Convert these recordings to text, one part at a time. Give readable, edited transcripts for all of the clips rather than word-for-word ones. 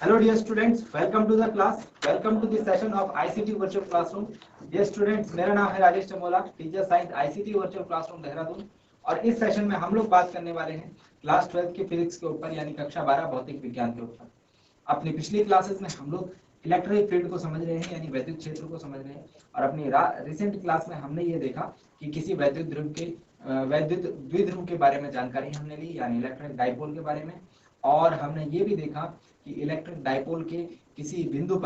Hello dear students, welcome to the class. Welcome to the session of ICT Virtual Classroom. Dear students, मेरा नाम है Rajesh Chamola, teacher science ICT Virtual Classroom Dehradun. और इस session में हम लोग बात करने वाले हैं क्लास 12 की फिजिक्स के ऊपर, यानी कक्षा 12 भौतिक विज्ञान के ऊपर। अपनी पिछली क्लासेस में हम लोग इलेक्ट्रिक फील्ड को समझ रहे हैं, यानी वैद्युत क्षेत्र को समझ रहे हैं। और अपनी रिसेंट क्लास में हमने ये देखा कि किसी वैद्युत द्विध्रुव के बारे में जानकारी हमने ली, यानी इलेक्ट्रिक डाइपोल के बारे में। और हमने ये भी देखा कि इलेक्ट्रिक डाइपोल के किसी बिंदु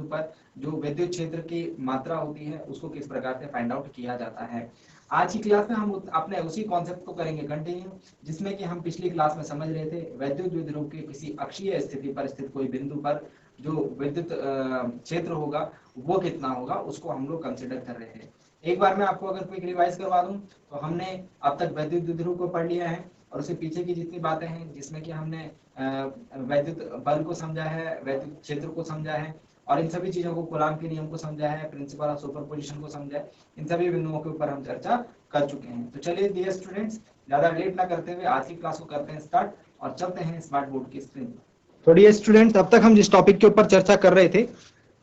पर जो विद्युत क्षेत्र की मात्रा होती है उसको किस प्रकार से फाइंड आउट किया जाता है। आज की क्लास में हम अपने उसी कॉन्सेप्ट को करेंगे कंटिन्यू, जिसमें कि हम पिछली क्लास में समझ रहे थे वैद्युत द्विध्रुव के किसी अक्षीय स्थिति पर स्थित कोई बिंदु पर जो विद्युत क्षेत्र होगा वो कितना होगा, उसको हम लोग कंसिडर कर रहे थे। एक बार मैं आपको अगर क्विक रिवाइज करवा दूं तो हमने अब तक वैद्युत द्विध्रुव को पढ़ लिया है और उससे पीछे की जितनी बातें हैं, जिसमें कि हमने वैद्युत बल को समझा है, वैद्युत क्षेत्र को समझा है, और इन सभी चीजों को कूलाम के नियम को समझा है, प्रिंसिपल ऑफ सुपरपोजिशन को समझा है। इन सभी बिंदुओं के ऊपर हम चर्चा कर चुके हैं। तो चलिए डियर स्टूडेंट्स, ज्यादा लेट ना करते हुए आज की क्लास को करते हैं स्टार्ट और चलते हैं स्मार्ट बोर्ड की स्क्रीन। तो डियर स्टूडेंट्स, अब तक हम जिस टॉपिक के ऊपर चर्चा कर रहे थे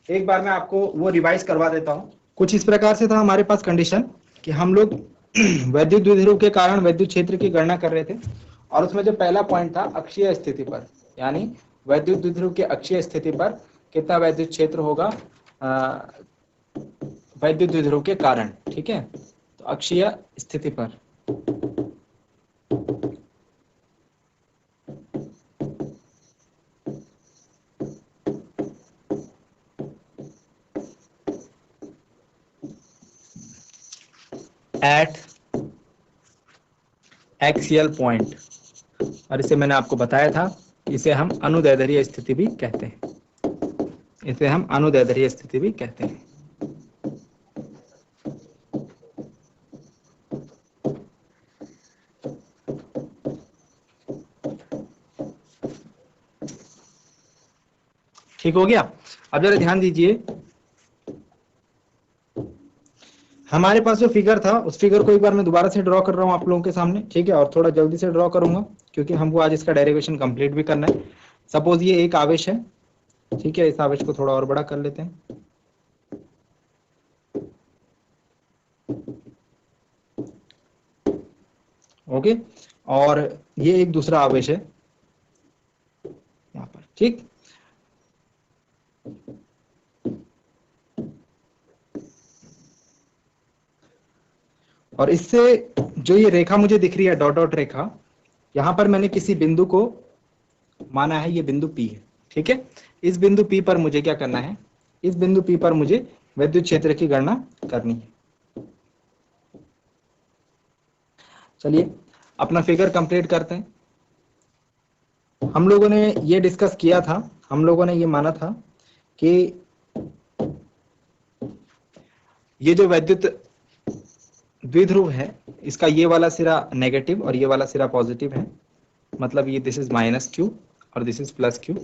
एक बार मैं आपको वो रिवाइज करवा देता हूँ। कुछ इस प्रकार से था हमारे पास कंडीशन कि हम लोग वैद्युत द्विध्रुव के कारण वैद्युत क्षेत्र की गणना कर रहे थे, और उसमें जो पहला पॉइंट था अक्षीय स्थिति पर, यानी वैद्युत द्विध्रुव के अक्षीय स्थिति पर कितना वैद्युत क्षेत्र होगा वैद्युत द्विध्रुव के कारण। ठीक है, तो अक्षीय स्थिति पर एट एक्सियल पॉइंट, और इसे मैंने आपको बताया था, इसे हम अनुदैर्ध्य स्थिति भी कहते हैं। ठीक हो गया। अब जरा ध्यान दीजिए, हमारे पास जो फिगर था उस फिगर को एक बार मैं दोबारा से ड्रॉ कर रहा हूं आप लोगों के सामने। ठीक है, और थोड़ा जल्दी से ड्रॉ करूंगा क्योंकि हमको आज इसका डेरिवेशन कंप्लीट भी करना है। सपोज ये एक आवेश है, ठीक है, इस आवेश को थोड़ा और बड़ा कर लेते हैं। ओके, और ये एक दूसरा आवेश है यहाँ पर। ठीक, और इससे जो ये रेखा मुझे दिख रही है, डॉट डॉट रेखा, यहां पर मैंने किसी बिंदु को माना है, ये बिंदु P है। ठीक है, इस बिंदु P पर मुझे क्या करना है, इस बिंदु P पर मुझे विद्युत क्षेत्र की गणना करनी है। चलिए अपना फिगर कंप्लीट करते हैं। हम लोगों ने ये डिस्कस किया था, हम लोगों ने ये माना था कि ये जो वैद्युत द्विध्रुव है इसका ये वाला सिरा नेगेटिव और ये वाला सिरा पॉजिटिव है, मतलब ये दिस इज -q और दिस इज +q।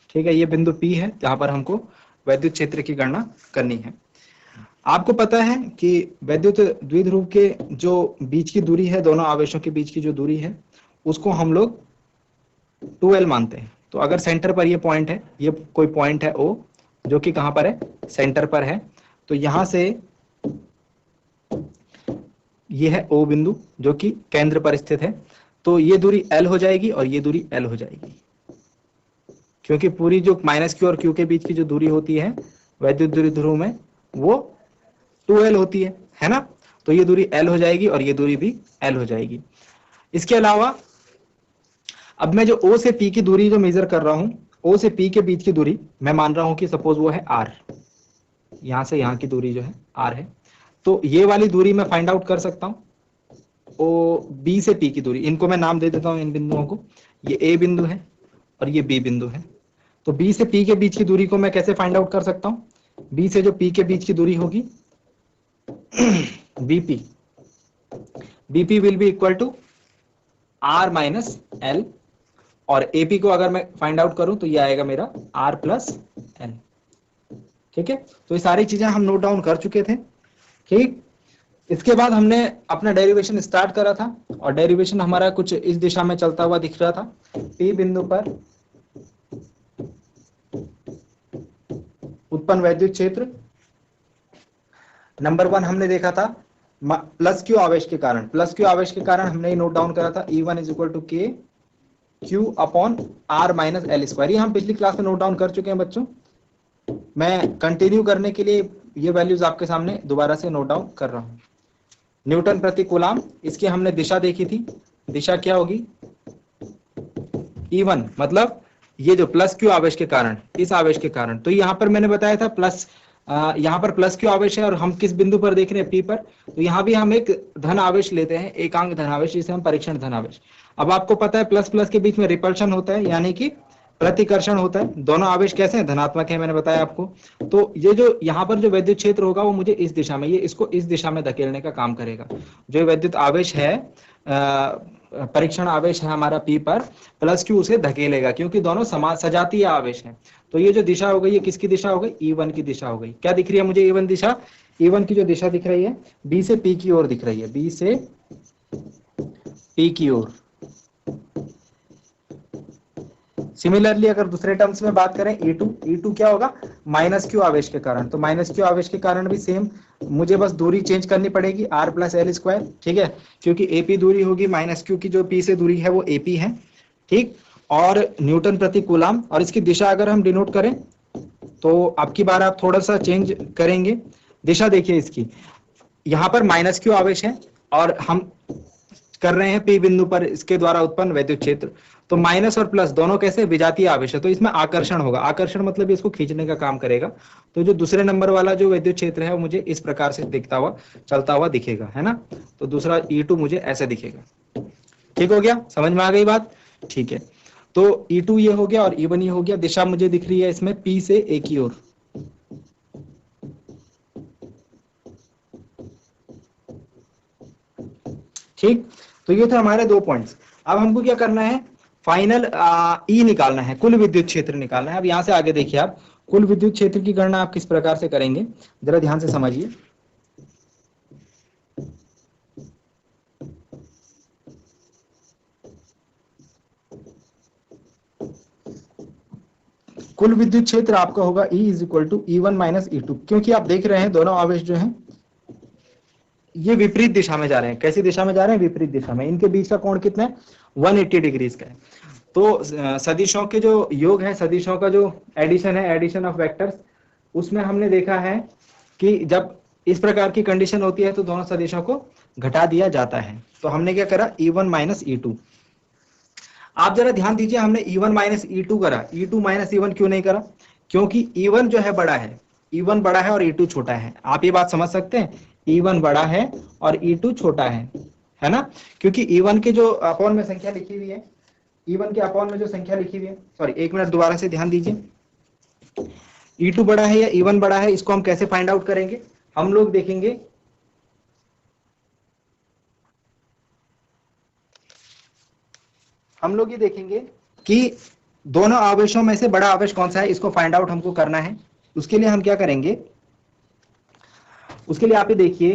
ठीक है, ये बिंदु P है जहां पर हमको वैद्युत क्षेत्र की गणना करनी है। आपको पता है कि वैद्युत द्विध्रुव के जो बीच की दूरी है, दोनों आवेशों के बीच की जो दूरी है उसको हम लोग 2l मानते हैं। तो अगर सेंटर पर ये पॉइंट है, ये कोई पॉइंट है O जो कि कहां पर है, सेंटर पर है, तो यहां से ये है O बिंदु जो कि केंद्र पर स्थित है, तो ये दूरी L हो जाएगी और ये दूरी L हो जाएगी, क्योंकि पूरी जो -q और q के बीच की जो दूरी होती है वैद्युत द्विध्रुव में वो 2l होती है ना। तो ये दूरी L हो जाएगी और ये दूरी भी L हो जाएगी। इसके अलावा अब मैं जो O से P की दूरी जो मेजर कर रहा हूं, O से P के बीच की दूरी मैं मान रहा हूं कि सपोज वो है R, यहां से यहां की दूरी जो है R है, तो ये वाली दूरी मैं फाइंड आउट कर सकता हूं। B से P की दूरी, इनको मैं नाम दे देता हूं इन बिंदुओं को, ये A बिंदु है और ये B बिंदु है। तो B से P के बीच की दूरी को मैं कैसे फाइंड आउट कर सकता हूं, B से जो P के बीच की दूरी होगी BP will be equal to R minus L, और AP को अगर मैं फाइंड आउट करूं तो ये आएगा मेरा R प्लस L। ठीक है, तो ये सारी चीजें हम नोट डाउन कर चुके थे। ठीक, इसके बाद हमने अपना डेरिवेशन स्टार्ट करा था, और डेरिवेशन हमारा कुछ इस दिशा में चलता हुआ दिख रहा था। P बिंदु पर उत्पन्न वैद्युत क्षेत्र। नंबर 1 हमने देखा था प्लस क्यू आवेश के कारण, प्लस क्यू आवेश के कारण हमने नोट डाउन करा था E1 is equal to K Q upon R minus L square. ये हम पिछली क्लास में नोट डाउन कर चुके हैं बच्चों। मैं कंटिन्यू करने के लिए ये वैल्यूज आपके सामने दोबारा से नोट डाउन कर रहा हूं। न्यूटन प्रति कूलाम, इसकी हमने दिशा देखी थी। दिशा क्या होगी? E1 मतलब ये जो प्लस क्यू आवेश के कारण, इस आवेश के कारण। तो यहाँ पर मैंने बताया था प्लस, यहाँ पर प्लस क्यू आवेश है और हम किस बिंदु पर देख रहे हैं? P पर। तो यहाँ भी हम एक धन आवेश लेते हैं, एकांक धन आवेश, जिसे हम परीक्षण धन आवेश। अब आपको पता है प्लस प्लस के बीच में रिपल्शन होता है, यानी कि प्रतिकर्षण होता है। दोनों आवेश कैसे हैं? धनात्मक है, मैंने बताया आपको। तो ये जो यहाँ पर जो वैद्युत क्षेत्र होगा वो मुझे इस दिशा में, ये इसको इस दिशा में धकेलने का काम करेगा। जो वैद्युत आवेश है, परीक्षण आवेश है हमारा P पर, प्लस क्यू उसे धकेलेगा, क्योंकि दोनों समान सजातीय आवेश हैं। तो ये जो दिशा हो गई, ये किसकी दिशा हो गई? E1 की दिशा हो गई। क्या दिख रही है मुझे? E1 दिशा। E1 की जो दिशा दिख रही है, B से P की ओर दिख रही है, B से P की ओर। सिमिलरली अगर दूसरे टर्म्स में बात करें E2 क्या होगा? माइनस क्यू आवेश के कारण। तो माइनस क्यू आवेश के कारण भी सेम, मुझे बस दूरी चेंज करनी पड़ेगी, R प्लस एल स्क्वायर, ठीक है, क्योंकि AP दूरी होगी, माइनस क्यू की जो P से दूरी है वो AP है, ठीक। और न्यूटन प्रति कूलाम, और इसकी दिशा अगर हम डिनोट करें तो अब की बार आप थोड़ा सा चेंज करेंगे। दिशा देखिए इसकी, यहाँ पर माइनस क्यू आवेश है और हम कर रहे हैं P बिंदु पर इसके द्वारा उत्पन्न वैद्युत क्षेत्र। तो माइनस और प्लस दोनों कैसे? विजातीय आवेश है, तो इसमें आकर्षण होगा। आकर्षण मतलब इसको खींचने का काम करेगा। तो जो दूसरे नंबर वाला जो वैद्युत क्षेत्र है वो मुझे इस प्रकार से दिखता हुआ, चलता हुआ दिखेगा, है ना। तो दूसरा E2 मुझे ऐसे दिखेगा। ठीक हो गया? समझ में आ गई बात? ठीक है। तो E2 ये हो गया और E1 ये हो गया। दिशा मुझे दिख रही है इसमें P से A की ओर। ठीक, तो ये थे हमारे 2 पॉइंट्स। अब हमको क्या करना है? फाइनल E निकालना है, कुल विद्युत क्षेत्र निकालना है। अब यहां से आगे देखिए आप, कुल विद्युत क्षेत्र की गणना आप किस प्रकार से करेंगे, जरा ध्यान से समझिए। कुल विद्युत क्षेत्र आपका होगा E is equal to E1 minus E2, क्योंकि आप देख रहे हैं दोनों आवेश जो हैं ये विपरीत दिशा में जा रहे हैं। कैसी दिशा में जा रहे हैं? विपरीत दिशा में। इनके बीच का कोण कितना है? 180 डिग्रीज का है। तो सदिशों के जो योग है, सदिशों का जो एडिशन है, एडिशन ऑफ वेक्टर्स, उसमें हमने देखा है कि जब इस प्रकार की कंडीशन होती है तो दोनों सदिशों को घटा दिया जाता है। तो हमने क्या करा? E1 minus E2। आप जरा ध्यान दीजिए, हमने E1 माइनस E2 करा, E2 माइनस E1 क्यों नहीं करा? क्योंकि E1 जो है बड़ा है, E1 बड़ा है और E2 छोटा है। आप ये बात समझ सकते हैं, E1 बड़ा है और E2 छोटा है ना। क्योंकि E1 के जो अपॉन में संख्या लिखी हुई है, E1 के अपॉन में जो संख्या लिखी हुई है, सॉरी एक मिनट दोबारा से ध्यान दीजिए, E2 बड़ा है या E1 बड़ा है, इसको हम कैसे फाइंड आउट करेंगे? हम लोग देखेंगे, हम लोग ये देखेंगे कि दोनों आवेशों में से बड़ा आवेश कौन सा है, इसको फाइंड आउट हमको करना है। उसके लिए हम क्या करेंगे? उसके लिए आप ये देखिए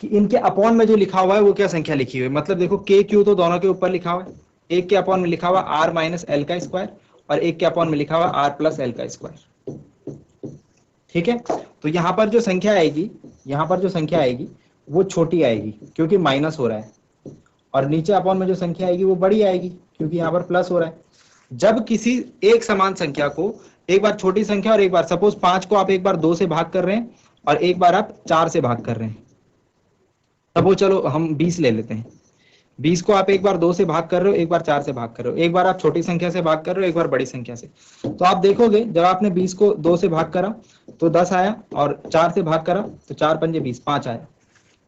कि इनके अपॉन में जो लिखा हुआ है वो क्या संख्या लिखी हुई है। मतलब देखो K Q तो दोनों के ऊपर लिखा हुआ है, एक के अपॉन में लिखा हुआ R माइनस एल का स्क्वायर और एक के अपॉन में लिखा हुआ R प्लस एल का स्क्वायर। ठीक है, तो यहाँ पर जो संख्या आएगी, यहाँ पर जो संख्या आएगी वो छोटी आएगी क्योंकि माइनस हो रहा है, और नीचे अपॉन में जो संख्या आएगी वो बड़ी आएगी क्योंकि यहाँ पर प्लस हो रहा है। जब किसी एक समान संख्या को एक बार छोटी संख्या और एक बार, सपोज 5 को आप एक बार 2 से भाग कर रहे हैं और एक बार आप 4 से भाग कर रहे हैं, सपोज चलो हम 20 ले लेते हैं, 20 को आप एक बार 2 से भाग कर रहे हो, एक बार 4 से भाग कर रहे हो, एक बार आप छोटी संख्या से भाग कर रहे हो, एक बार बड़ी संख्या से। तो आप देखोगे जब आपने 20 को 2 से भाग करा तो 10 आया, और 4 से भाग करा तो 4 पंजे 20, 5 आया।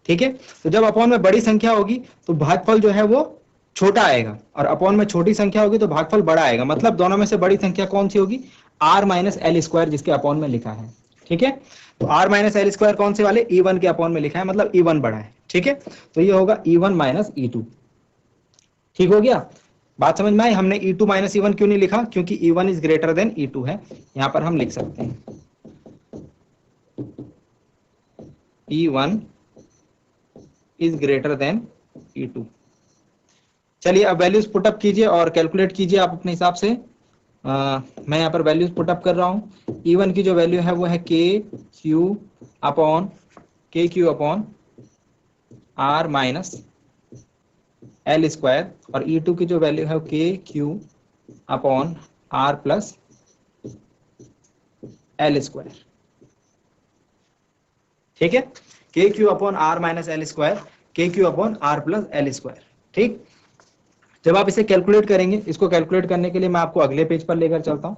ठीक है, तो जब अपॉन में बड़ी संख्या होगी तो भागफल जो है वो छोटा आएगा, और अपॉन में छोटी संख्या होगी तो भागफल बड़ा आएगा। मतलब दोनों में से बड़ी संख्या कौन सी होगी? R माइनस एल स्क्वायर, जिसके अपॉन में लिखा है। ठीक है, तो R माइनस एल स्क्वायर कौन से वाले? E1 के अपॉन में लिखा है, मतलब E1 बड़ा है। ठीक है, तो ये होगा E1 माइनस E2। ठीक हो गया? बात समझ में आई? हमने E2 माइनस E1 क्यों नहीं लिखा? क्योंकि E1 is greater than E2 है। यहां पर हम लिख सकते हैं E1 is greater than E2। चलिए अब वैल्यूज पुटअप कीजिए और कैलकुलेट कीजिए आप अपने हिसाब से। मैं यहाँ पर वैल्यूज पुटअप कर रहा हूँ। E1 की जो वैल्यू है वो है KQ upon R minus L square, और E2 की जो वैल्यू है वो KQ upon R plus L square. ठीक है, KQ upon R minus L square, KQ upon R plus L square. ठीक, जब आप इसे कैलकुलेट करेंगे, इसको कैलकुलेट करने के लिए मैं आपको अगले पेज पर लेकर चलता हूं।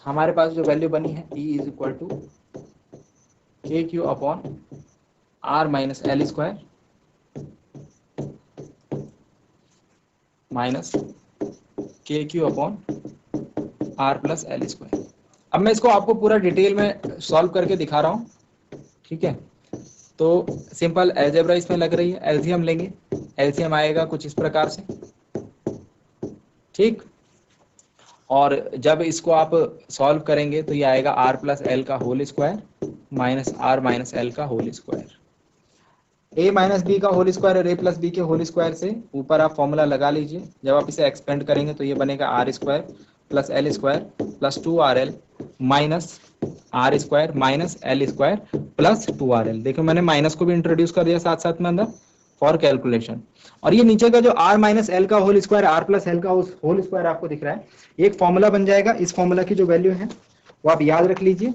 हमारे पास जो वैल्यू बनी है E is equal to KQ upon R minus L square minus KQ upon R plus L square. अब मैं इसको आपको पूरा डिटेल में सॉल्व करके दिखा रहा हूं। ठीक है, तो सिंपल अलजेब्रा इसमें लग रही है, एलसीएम लेंगे। एलसीएम आएगा कुछ इस प्रकार से। ठीक, और जब इसको आप सॉल्व करेंगे तो ये आएगा R प्लस L का whole square minus R minus L का whole square. A minus B का होल स्क्वायर और A प्लस बी के होल स्क्वायर से ऊपर आप फॉर्मूला लगा लीजिए। जब आप इसे एक्सपेंड करेंगे तो ये बनेगा R square plus L square plus 2RL minus R square minus L square plus 2RL। देखो मैंने माइनस को भी इंट्रोड्यूस कर दिया साथ साथ में अंदर फॉर कैलकुलेशन। और ये नीचे का जो R माइनस L का whole square, R plus L का होल स्क्वायर आपको दिख रहा है, एक फॉर्मूला बन जाएगा। इस फॉर्मूला की जो वैल्यू है वो आप याद रख लीजिए।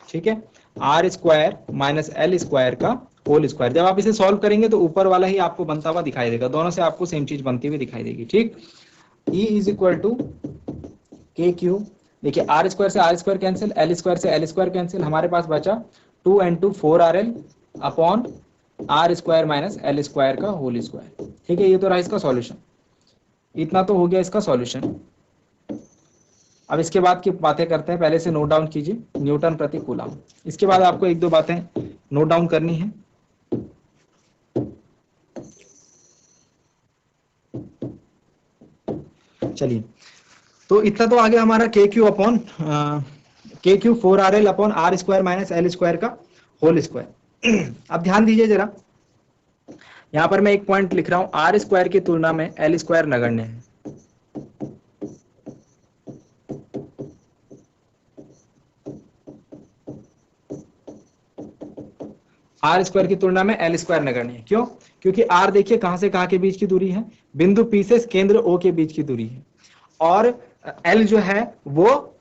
ठीक है, R square minus L square का होल स्क्वायर। जब आप इसे सॉल्व करेंगे तो ऊपर वाला ही आपको बनता हुआ दिखाई देगा, दोनों से आपको सेम चीज बनती हुई दिखाई देगी। ठीक, E is equal to KQ, देखिए R स्क्वायर से R square cancel, L square से L स्क्वायर कैंसिल, हमारे पास बचा 2 into 4RL upon R square minus L square का होल स्क्वायर। ठीक है, ये तो रहा इसका सॉल्यूशन। इतना तो हो गया इसका सॉल्यूशन। अब इसके बाद की बातें करते हैं, पहले से नोट डाउन कीजिए, न्यूटन प्रति कूलम। इसके बाद आपको एक दो बातें नोट डाउन करनी है। चलिए, तो इतना तो आ गया हमारा KQ upon KQ 4RL upon R square minus L square का होल स्क्वायर। अब ध्यान दीजिए जरा, यहां पर मैं एक पॉइंट लिख रहा हूं, R स्क्वायर की तुलना में L स्क्वायर नगण्य है। R स्क्वायर की तुलना में L स्क्वायर नगण्य है। क्यों? क्योंकि R देखिए कहां से कहां के बीच की दूरी है, बिंदु P से केंद्र O के बीच की दूरी है, और L जो है वो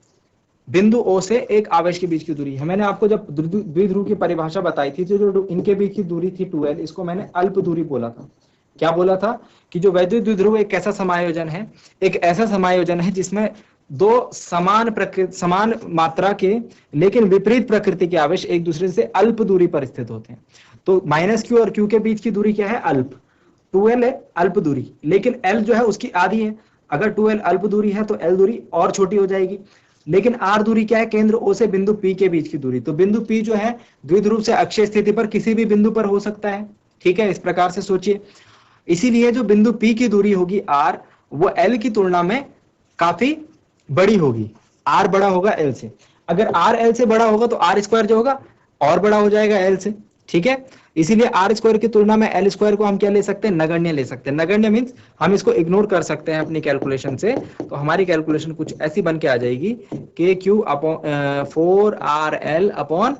बिंदु O से एक आवेश के बीच की दूरी है। मैंने आपको जब द्विध्रुव की परिभाषा बताई थी, जो इनके बीच की दूरी थी 2L, इसको मैंने अल्प दूरी बोला था। क्या बोला था? कि जो वैद्युत द्विध्रुव एक ऐसा समायोजन है, एक ऐसा समायोजन है जिसमें दो समान मात्रा के लेकिन विपरीत प्रकृति के आवेश एक दूसरे से अल्प दूरी पर स्थित होते हैं। तो माइनस Q और Q के बीच की दूरी क्या है? अल्प। 2L है अल्प दूरी, लेकिन L जो है उसकी आधी है। अगर 2L अल्प दूरी है तो L दूरी और छोटी हो जाएगी। लेकिन R दूरी क्या है? केंद्र O से बिंदु P के बीच की दूरी। तो बिंदु P जो है द्विध्रुव से अक्षीय स्थिति पर किसी भी बिंदु पर हो सकता है। ठीक है, इस प्रकार से सोचिए। इसीलिए जो बिंदु P की दूरी होगी R, वो L की तुलना में काफी बड़ी होगी। R बड़ा होगा L से। अगर R L से बड़ा होगा तो R स्क्वायर जो होगा और बड़ा हो जाएगा L से। ठीक है, इसीलिए R स्क्वायर की तुलना में L स्क्वायर को हम क्या ले सकते हैं? नगण्य ले सकते हैं। नगण्य मीन्स हम इसको इग्नोर कर सकते हैं अपनी कैलकुलेशन से। तो हमारी कैलकुलेशन कुछ ऐसी बन के आ जाएगी, KQ upon 4RL upon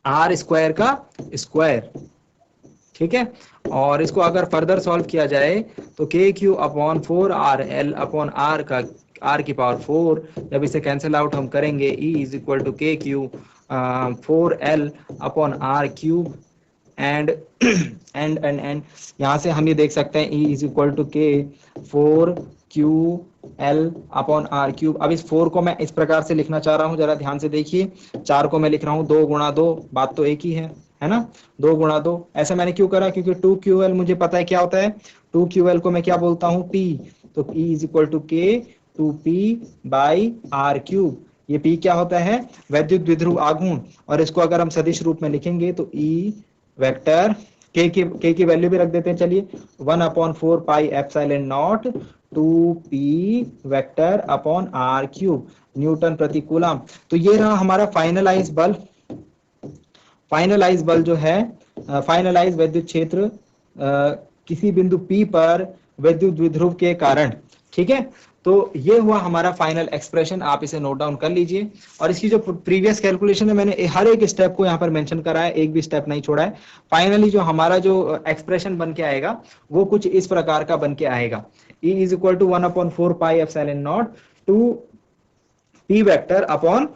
R square का स्क्वायर। ठीक है, और इसको अगर फर्दर सॉल्व किया जाए तो KQ upon 4RL upon R की पावर 4, जब इसे कैंसिल आउट हम करेंगे, E is equal to KQ 4L upon R cube and यहाँ से हम ये देख सकते हैं E is equal to K 4QL upon R cube. अब इस 4 को मैं इस प्रकार से लिखना चाह रहा हूँ, जरा ध्यान से देखिए। 4 को मैं लिख रहा हूँ 2 गुणा 2, बात तो एक ही है ना? 2 गुणा 2। ऐसा मैंने क्यों करा? क्योंकि 2QL मुझे पता है क्या होता है। 2QL को मैं क्या बोलता हूँ? P। तो E is equal to K 2P by R cube. ये P क्या होता है? वैद्युत द्विध्रुव आघूर्ण। और इसको अगर हम सदिश रूप में लिखेंगे तो E वेक्टर K की वैल्यू भी रख देते हैं। चलिए, 1/4 pi epsilon not 2P vector upon R cube newton प्रति कूलम। तो ये रहा हमारा फाइनलाइज बल। फाइनलाइज बल जो है, फाइनलाइज वैद्युत क्षेत्र किसी बिंदु P पर वैद्युत द्विध्रुव के कारण। ठीक है, तो ये हुआ हमारा फाइनल एक्सप्रेशन, आप इसे नोट डाउन कर लीजिए। और इसकी जो प्रीवियस कैलकुलेशन है मैंने हर एक स्टेप को यहाँ पर मेंशन करा है, एक भी स्टेप नहीं छोड़ा है। फाइनली जो हमारा जो एक्सप्रेशन बन के आएगा वो कुछ इस प्रकार का बन के आएगा, E is equal to 1/4 pi epsilon naught two P vector upon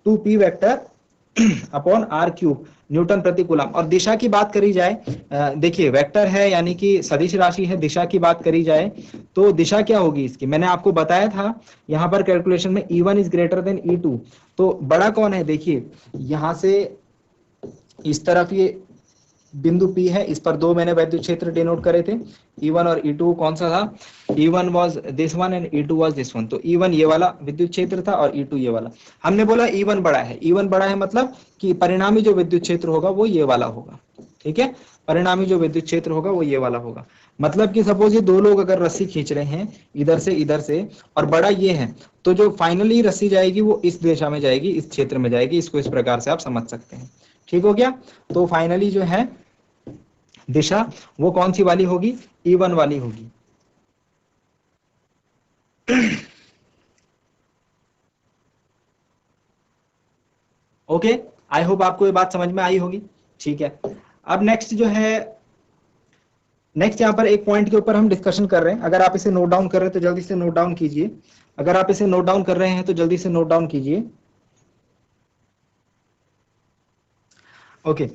2P vector upon R cube newton प्रति कूलम। और दिशा की बात करी जाए, देखिए वेक्टर है यानी कि सदिश राशि है, दिशा की बात करी जाए तो दिशा क्या होगी इसकी, मैंने आपको बताया था यहाँ पर कैलकुलेशन में E1 is greater than E2। तो बड़ा कौन है, देखिए यहां से इस तरफ ये बिंदु P है, इस पर दो मैंने विद्युत क्षेत्र डिनोट करे थे, E1 और E2 कौन सा था, E1 was this one and E2 was this one। तो E1 ये वाला विद्युत क्षेत्र था और E2 ये वाला। हमने बोला E1 बड़ा है, E1 बड़ा है मतलब कि परिणामी जो विद्युत क्षेत्र होगा वो ये वाला होगा, ठीक है, परिणामी जो विद्युत क्षेत्र होगा वो ये वाला होगा। मतलब कि सपोज ये दो लोग अगर रस्सी खींच रहे हैं इधर से और बड़ा ये है, तो जो फाइनली रस्सी जाएगी वो इस दिशा में जाएगी, इस क्षेत्र में जाएगी। इसको इस प्रकार से आप समझ सकते हैं, ठीक हो गया। तो फाइनली जो है दिशा वो कौन सी वाली होगी, E1 वाली होगी। ओके, आई होप आपको ये बात समझ में आई होगी, ठीक है। अब नेक्स्ट जो है, नेक्स्ट यहाँ पर एक पॉइंट के ऊपर हम डिस्कशन कर रहे हैं। अगर आप इसे नोट डाउन कर रहे हैं तो जल्दी से नोट डाउन कीजिए, अगर आप इसे नोट डाउन कर रहे हैं तो जल्दी से नोट डाउन कीजिए। ओके,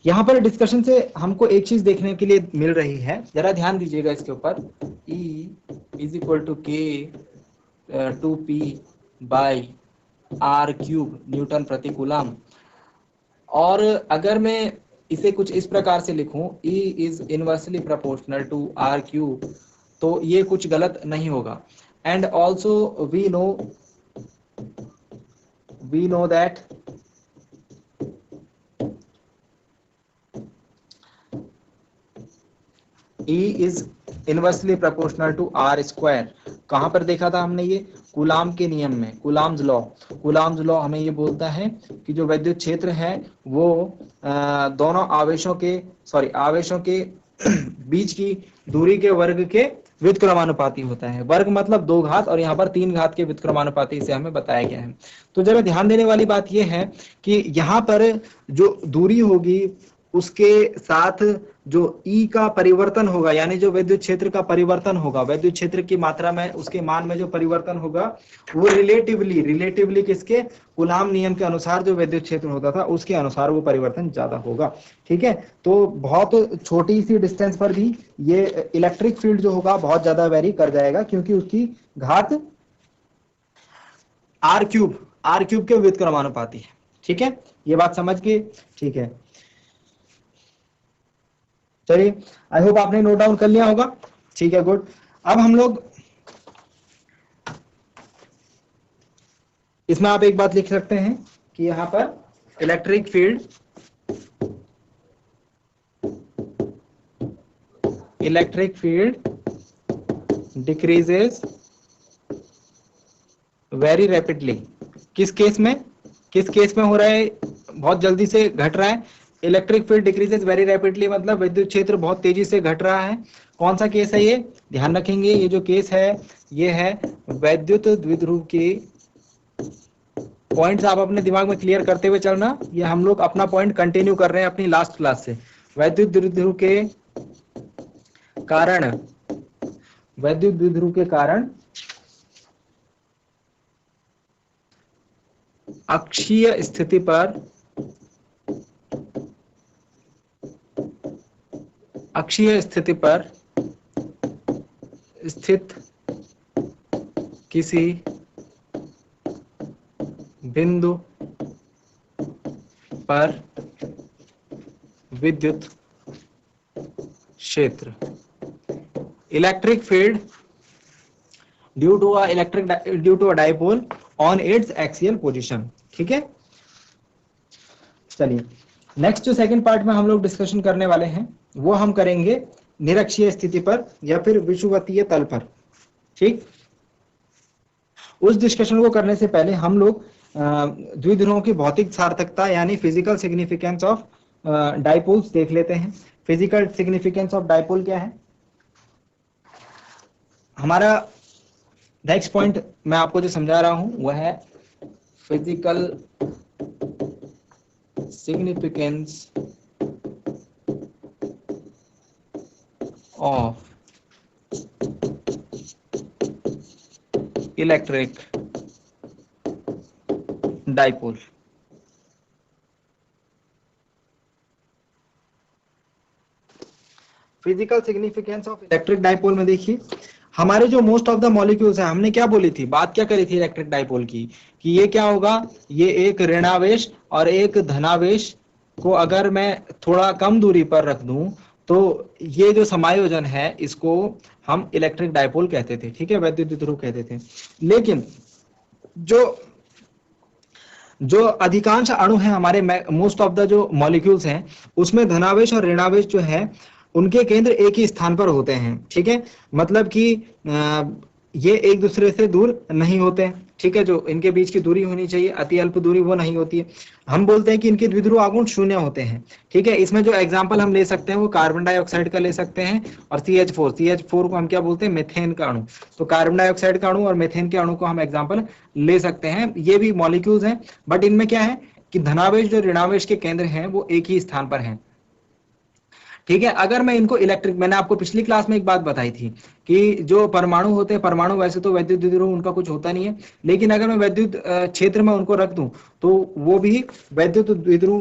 यहाँ पर डिस्कशन से हमको एक चीज देखने के लिए मिल रही है, जरा ध्यान दीजिएगा इसके ऊपर। E is equal to K 2P by R cube newton प्रति कूलम। और अगर मैं इसे कुछ इस प्रकार से लिखूं, E is inversely proportional to R cube, तो ये कुछ गलत नहीं होगा। And also we know that E is inversely proportional to R square. कहां पर देखा था हमने ये, कूलाम के नियम में, कूलाम्स लॉ हमें ये बोलता है कि जो विद्युत क्षेत्र है वो दोनों आवेशों के बीच की दूरी के वर्ग के व्युत्क्रमानुपाती होता है। वर्ग मतलब 2 घात और यहाँ पर 3 घात के व्युत्क्रमानुपाती से हमें बताया गया है। तो जरा ध्यान देने वाली बात यह है कि यहाँ पर जो दूरी होगी उसके साथ जो E का परिवर्तन होगा, यानी जो विद्युत क्षेत्र का परिवर्तन होगा, विद्युत क्षेत्र की मात्रा में उसके मान में जो परिवर्तन होगा वो रिलेटिवली किसके, कूलाम नियम के अनुसार जो विद्युत क्षेत्र होता था उसके अनुसार वो परिवर्तन ज्यादा होगा, ठीक है। तो बहुत छोटी सी डिस्टेंस पर भी ये इलेक्ट्रिक फील्ड जो होगा बहुत ज्यादा वेरी कर जाएगा, क्योंकि उसकी घात आर क्यूब के व्युत्क्रमानुपाती है, ठीक है। ये बात समझ के, ठीक है, चलिए आई होप आपने नोट डाउन कर लिया होगा, ठीक है, गुड। अब हम लोग इसमें आप एक बात लिख सकते हैं कि यहां पर electric field decreases very rapidly. किस केस में हो रहा है, बहुत जल्दी से घट रहा है। Electric field decreases very rapidly मतलब विद्युत क्षेत्र बहुत तेजी से घट रहा है। कौन सा केस है ये, ध्यान रखेंगे, ये जो केस है ये है वैद्युत द्विध्रुव की। पॉइंट्स आप अपने दिमाग में क्लियर करते हुए चलना, ये हम लोग अपना पॉइंट कंटिन्यू कर रहे हैं अपनी लास्ट क्लास से। वैद्युत द्विध्रुव के कारण अक्षीय स्थिति पर स्थित किसी बिंदु पर विद्युत क्षेत्र, electric field due to a dipole on its axial position, ठीक है। चलिए नेक्स्ट जो सेकंड पार्ट में हम लोग डिस्कशन करने वाले हैं वो हम करेंगे निरक्षीय स्थिति पर या फिर विषुवतीय तल पर, ठीक। उस डिस्कशन को करने से पहले हम लोग द्विध्रुवों की भौतिक सार्थकता यानी फिजिकल सिग्निफिकेंस ऑफ डाइपोल्स देख लेते हैं। फिजिकल सिग्निफिकेंस ऑफ डाइपोल क्या है, हमारा नेक्स्ट पॉइंट मैं आपको जो समझा रहा हूं वह है physical significance of electric dipole. Physical significance of electric dipole में देखिए, हमारे जो मोस्ट ऑफ द मॉलिक्यूल्स है, हमने क्या बोली थी, बात क्या करी थी इलेक्ट्रिक डाइपोल की, कि ये क्या होगा, ये एक ऋणावेश और एक धनावेश को अगर मैं थोड़ा कम दूरी पर रख दूं तो ये जो समायोजन है इसको हम इलेक्ट्रिक डाइपोल कहते थे, ठीक है, वैद्युत द्विध्रुव कहते थे। लेकिन जो जो अधिकांश अणु हैं हमारे, मोस्ट ऑफ द जो मॉलिक्यूल्स हैं, उसमें धनावेश और ऋणावेश जो है उनके केंद्र एक ही स्थान पर होते हैं, ठीक है, मतलब कि ये एक दूसरे से दूर नहीं होते, ठीक है, जो इनके बीच की दूरी होनी चाहिए अति अल्प दूरी वो नहीं होती है। हम बोलते हैं कि इनके द्विध्रुव आघूर्ण शून्य होते हैं, ठीक है। इसमें जो एग्जांपल हम ले सकते हैं वो कार्बन डाइऑक्साइड का ले सकते हैं और CH4 को हम क्या बोलते हैं, मेथेन का अणु। तो कार्बन डाइऑक्साइड का अणु और मेथेन के अणु को हम एग्जाम्पल ले सकते हैं, ये भी मॉलिक्यूल्स हैं, बट इनमें क्या है कि धनावेश जो ऋणावेश के केंद्र हैं वो एक ही स्थान पर हैं, ठीक है। अगर मैं इनको इलेक्ट्रिक, मैंने आपको पिछली क्लास में एक बात बताई थी कि जो परमाणु होते हैं, परमाणु वैसे तो वैद्युत द्विध्रुव उनका कुछ होता नहीं है, लेकिन अगर मैं वैद्युत क्षेत्र में उनको रख दूं तो वो भी वैद्युत द्विध्रुव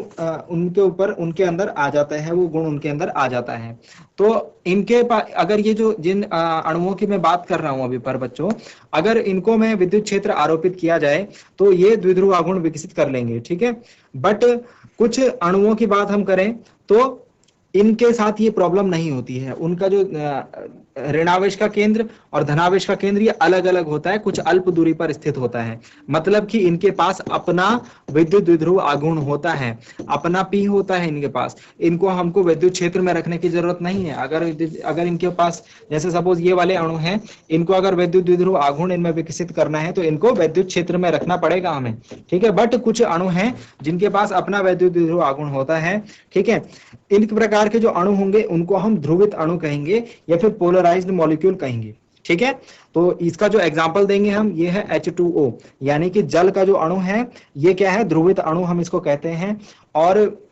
उनके ऊपर, उनके अंदर आ जाता है, वो गुण उनके अंदर आ जाता है। तो इनके पास अगर ये जो जिन अणुओं की मैं बात कर रहा हूं अभी पर बच्चों, अगर इनको मैं विद्युत क्षेत्र आरोपित किया जाए तो ये द्विध्रुव आघूर्ण विकसित कर लेंगे, ठीक है। बट कुछ अणुओं की बात हम करें तो इनके साथ ये प्रॉब्लम नहीं होती है, उनका जो ऋणावेश का केंद्र और धनावेश का केंद्र ये अलग अलग होता है, कुछ अल्प दूरी पर स्थित होता है, मतलब कि इनके पास अपना विद्युत द्विध्रुव आघूर्ण होता है, अपना P होता है इनके पास, इनको हमको विद्युत क्षेत्र में रखने की जरूरत नहीं है। अगर इनके पास जैसे सपोज ये वाले अणु हैं, इनको अगर विद्युत द्विध्रुव आघूर्ण इनमें विकसित करना है तो इनको विद्युत क्षेत्र में रखना पड़ेगा हमें, ठीक है। बट कुछ अणु हैं जिनके पास अपना विद्युत द्विध्रुव आघूर्ण होता है, ठीक है। इन प्रकार के जो अणु होंगे उनको हम ध्रुवित अणु कहेंगे या फिर पोलराइज्ड मॉलिक्यूल कहेंगे, ठीक है। तो इसका जो एग्जांपल देंगे हम, ये है H2O, यानी कि जल का जो अणु है ये क्या है, ध्रुवित अणु हम इसको कहते हैं। और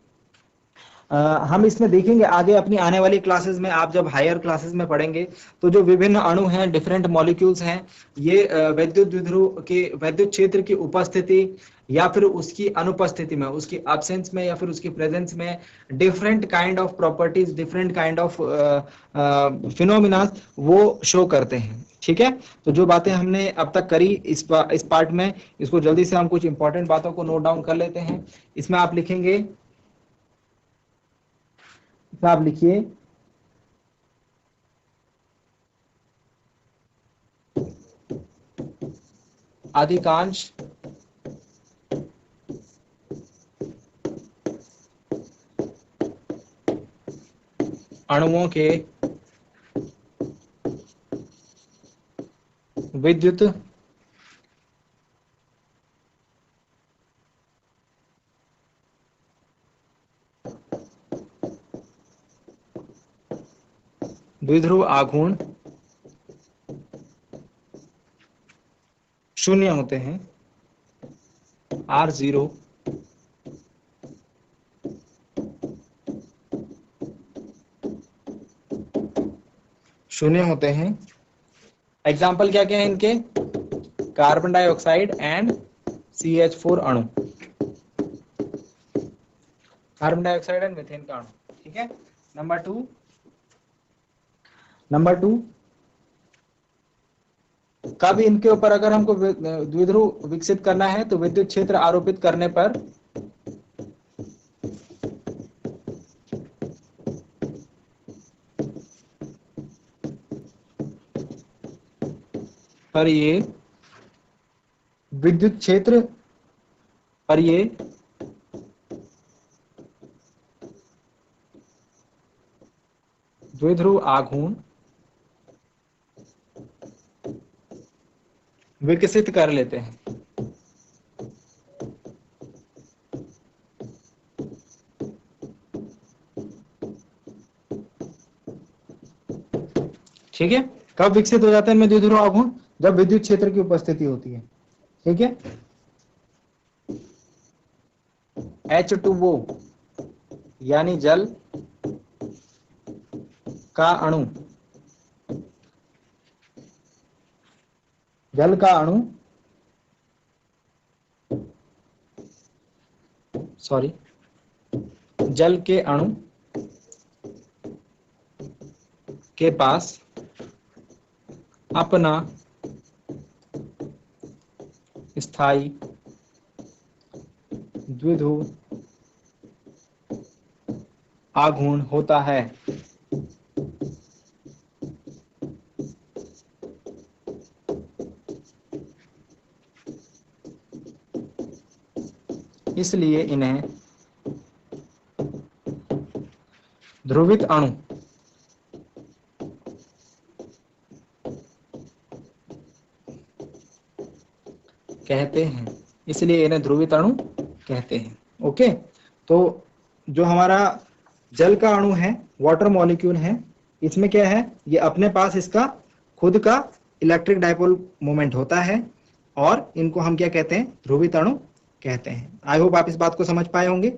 हम इसमें देखेंगे आगे अपनी आने वाली क्लासेस में, आप जब हायर क्लासेस में पढ़ेंगे तो जो विभिन्न अणु हैं, डिफरेंट मॉलिक्यूल्स हैं, ये वैद्युत द्विध्रुव के वैद्युत क्षेत्र की उपस्थिति या फिर उसकी अनुपस्थिति में, उसकी एब्सेंस में या फिर उसकी प्रेजेंस में different kind of properties, different kind of phenomena वो शो करते हैं, ठीक है। तो जो बातें हमने अब तक करी इस पार्ट में, इसको जल्दी से हम कुछ इंपॉर्टेंट बातों को नोट डाउन कर लेते हैं। इसमें आप लिखेंगे, आप लिखिए अधिकांश अणुओं के विद्युत द्विध्रुव आघूर्ण शून्य होते हैं, R0 शून्य होते हैं। एग्जाम्पल क्या क्या है इनके, कार्बन डाइऑक्साइड एंड CH4 अणु, कार्बन डाइऑक्साइड एंड मीथेन का अणु, ठीक है। नंबर टू, कब इनके ऊपर अगर हमको द्विध्रुव विकसित करना है तो विद्युत क्षेत्र आरोपित करने पर ये विद्युत क्षेत्र पर ये द्विध्रुव आघूर्ण विकसित कर लेते हैं, ठीक है। कब विकसित हो जाता है इनमें द्विध्रुव आघूर्ण, जब विद्युत क्षेत्र की उपस्थिति होती है। ठीक है, H2O यानी जल का अणु, जल का अणु जल के अणु के पास अपना स्थायी द्विध्रुव आघूर्ण होता है। इसलिए इन्हें ध्रुवित अणु कहते हैं। इसलिए इन्हें ध्रुवित अणु कहते हैं। ओके, तो जो हमारा जल का अणु है, वाटर मॉलिक्यूल है, इसमें क्या है, ये अपने पास इसका खुद का इलेक्ट्रिक डाइपोल मोमेंट होता है और इनको हम क्या कहते हैं, ध्रुवित अणु कहते हैं। आई होप आप इस बात को समझ पाए होंगे।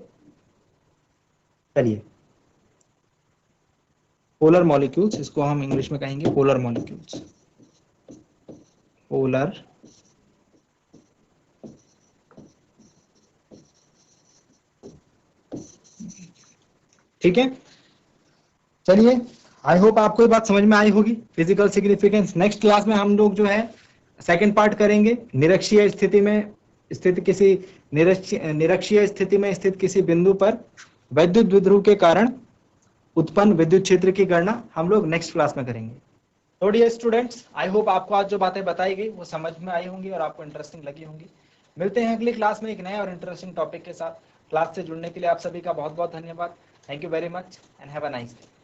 चलिए, पोलर मॉलिक्यूल्स, इसको हम इंग्लिश में कहेंगे पोलर मॉलिक्यूल्स, पोलर ठीक है। चलिए, आई होप आपको ये बात समझ में आई होगी, फिजिकल सिग्निफिकेंस। नेक्स्ट क्लास में हम लोग जो है सेकंड पार्ट करेंगे, निरक्षीय स्थिति में स्थित किसी निरक्षीय स्थिति में स्थित किसी बिंदु पर वैद्युत द्विध्रुव के कारण उत्पन्न विद्युत क्षेत्र की गणना हम लोग नेक्स्ट क्लास में करेंगे। तो डियर स्टूडेंट्स, आई होप आपको आज जो बातें बताई गई वो समझ में आई होंगी और आपको इंटरेस्टिंग लगी होंगी। मिलते हैं अगली क्लास में एक नए और इंटरेस्टिंग टॉपिक के साथ। क्लास से जुड़ने के लिए आप सभी का बहुत बहुत धन्यवाद। Thank you very much and have a nice day.